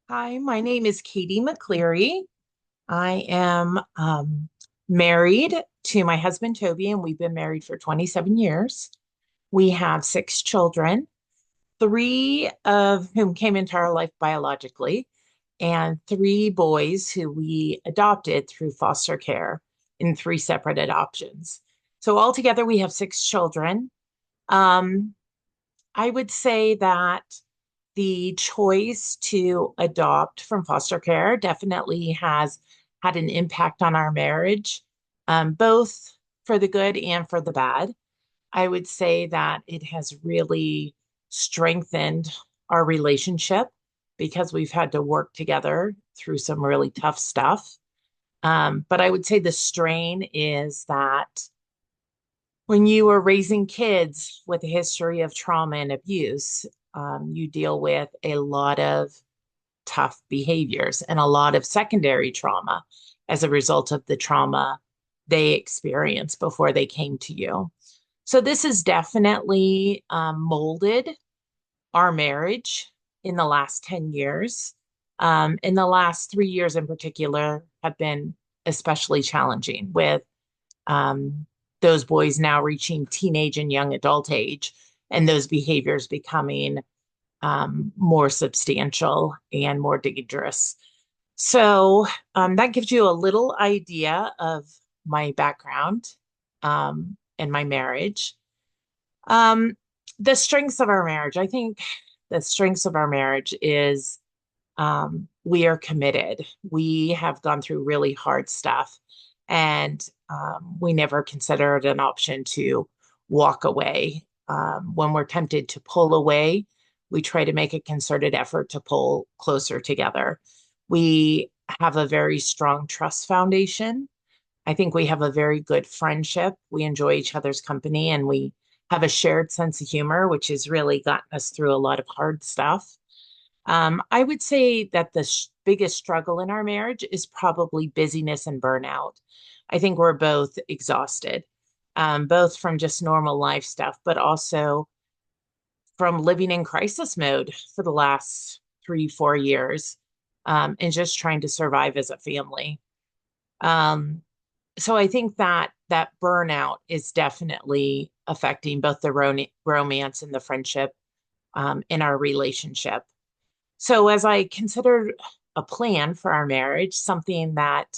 Hi, my name is Katie McCleary. I am married to my husband, Toby, and we've been married for 27 years. We have six children, three of whom came into our life biologically, and three boys who we adopted through foster care in three separate adoptions. So altogether, we have six children. Um, I would say that the choice to adopt from foster care definitely has had an impact on our marriage, both for the good and for the bad. I would say that it has really strengthened our relationship because we've had to work together through some really tough stuff. But I would say the strain is that when you are raising kids with a history of trauma and abuse, you deal with a lot of tough behaviors and a lot of secondary trauma as a result of the trauma they experienced before they came to you. So, this has definitely molded our marriage in the last 10 years. In the last 3 years in particular, have been especially challenging with um, those boys now reaching teenage and young adult age, and those behaviors becoming more substantial and more dangerous. So that gives you a little idea of my background and my marriage. Um, the strengths of our marriage, I think the strengths of our marriage is we are committed. We have gone through really hard stuff, and we never considered an option to walk away. When we're tempted to pull away, we try to make a concerted effort to pull closer together. We have a very strong trust foundation. I think we have a very good friendship. We enjoy each other's company and we have a shared sense of humor, which has really gotten us through a lot of hard stuff. I would say that the biggest struggle in our marriage is probably busyness and burnout. I think we're both exhausted, both from just normal life stuff, but also from living in crisis mode for the last 3, 4 years, and just trying to survive as a family. Um, so I think that that burnout is definitely affecting both the romance and the friendship in our relationship. So, as I considered a plan for our marriage, something that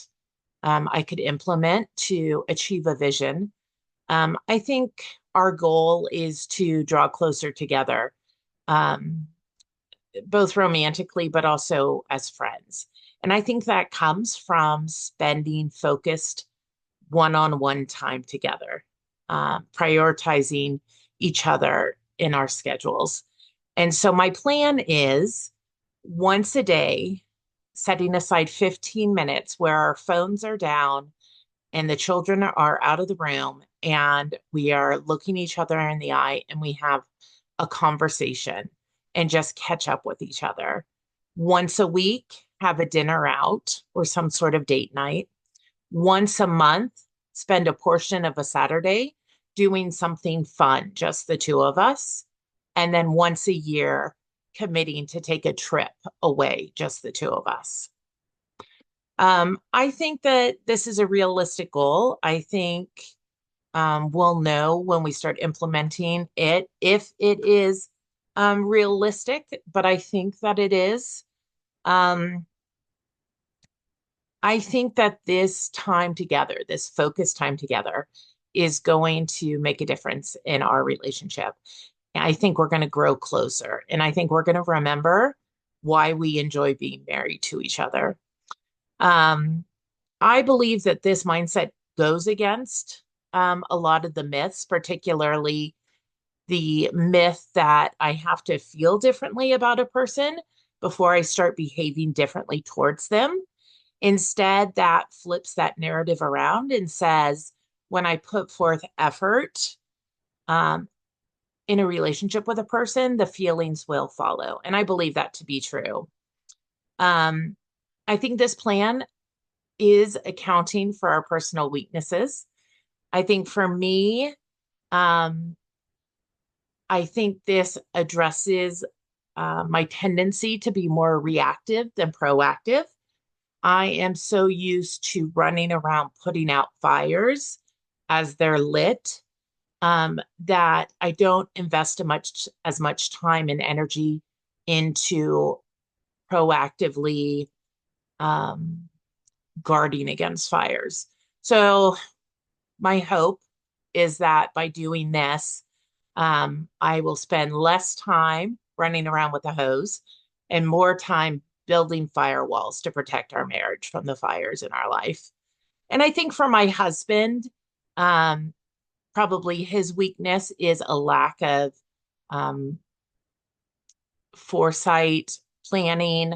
I could implement to achieve a vision, I think our goal is to draw closer together, um, both romantically, but also as friends. And I think that comes from spending focused one on one time together, prioritizing each other in our schedules. And so, my plan is once a day, setting aside 15 minutes where our phones are down and the children are out of the room and we are looking each other in the eye and we have a conversation and just catch up with each other. Once a week, have a dinner out or some sort of date night. Once a month, spend a portion of a Saturday doing something fun, just the two of us. And then once a year, committing to take a trip away, just the two of us. I think that this is a realistic goal. I think we'll know when we start implementing it if it is realistic, but I think that it is. Um, I think that this time together, this focused time together, is going to make a difference in our relationship. I think we're going to grow closer. And I think we're going to remember why we enjoy being married to each other. Um, I believe that this mindset goes against a lot of the myths, particularly the myth that I have to feel differently about a person before I start behaving differently towards them. Instead, that flips that narrative around and says, when I put forth effort um, in a relationship with a person, the feelings will follow. And I believe that to be true. Um, I think this plan is accounting for our personal weaknesses. I think for me, um, I think this addresses my tendency to be more reactive than proactive. I am so used to running around putting out fires as they're lit, that I don't invest as much time and energy into proactively um, guarding against fires. So my hope is that by doing this, I will spend less time running around with a hose and more time building firewalls to protect our marriage from the fires in our life. And I think for my husband, um, probably his weakness is a lack of um, foresight, planning,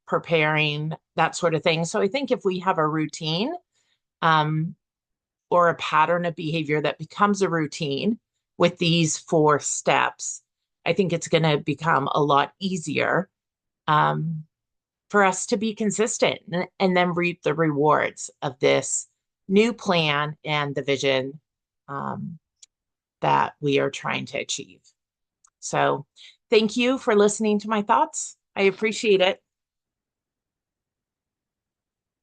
preparing, that sort of thing. So I think if we have a routine, um, or a pattern of behavior that becomes a routine with these 4 steps, I think it's going to become a lot easier, um, for us to be consistent and then reap the rewards of this new plan and the vision, um, that we are trying to achieve. So, thank you for listening to my thoughts. I appreciate it.